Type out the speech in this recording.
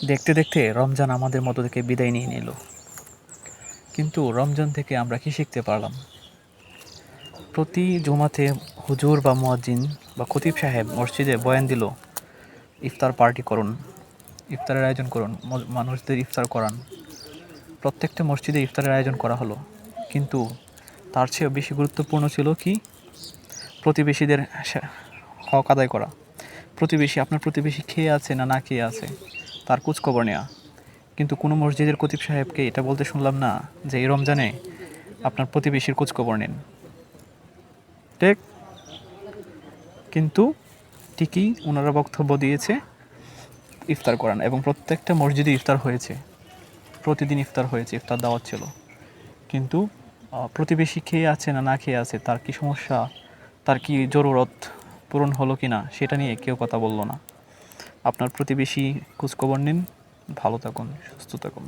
দেখতে দেখতে রমজান আমাদের মধ্য থেকে বিদায় নিয়ে নিল। কিন্তু রমজান থেকে আমরা কি শিখতে পারলাম? প্রতি জুমাতে হুজুর বা মুয়াজ্জিন বা খতিব সাহেব মসজিদে বয়ান দিল, ইফতার পার্টি করুন, ইফতারের আয়োজন করুন, মানুষদের ইফতার করান। প্রত্যেকটা মসজিদে ইফতারের আয়োজন করা হলো, কিন্তু তার চেয়েও বেশি গুরুত্বপূর্ণ ছিল কি? প্রতিবেশীদের হক আদায় করা। আপনার প্রতিবেশী খেয়ে আছে না না খেয়ে আছে তার খোঁজখবর নেওয়া। কিন্তু কোনো মসজিদের খতিব সাহেবকে এটা বলতে শুনলাম না যে এই রমজানে আপনার প্রতিবেশীর খোঁজখবর নিন। ঠিক, কিন্তু ঠিকই ওনারা বক্তব্য দিয়েছে ইফতার করান, এবং প্রত্যেকটা মসজিদে ইফতার হয়েছে, প্রতিদিন ইফতার হয়েছে, ইফতার দাওয়াত ছিল। কিন্তু প্রতিবেশী খেয়ে আছে না না খেয়ে আছে, তার কি সমস্যা, তার কি জরুরত পূরণ হলো কি না, সেটা নিয়ে কেউ কথা বললো না। আপনার প্রতিবেশী খোঁজখবর নিন, ভালো থাকুন, সুস্থ থাকুন।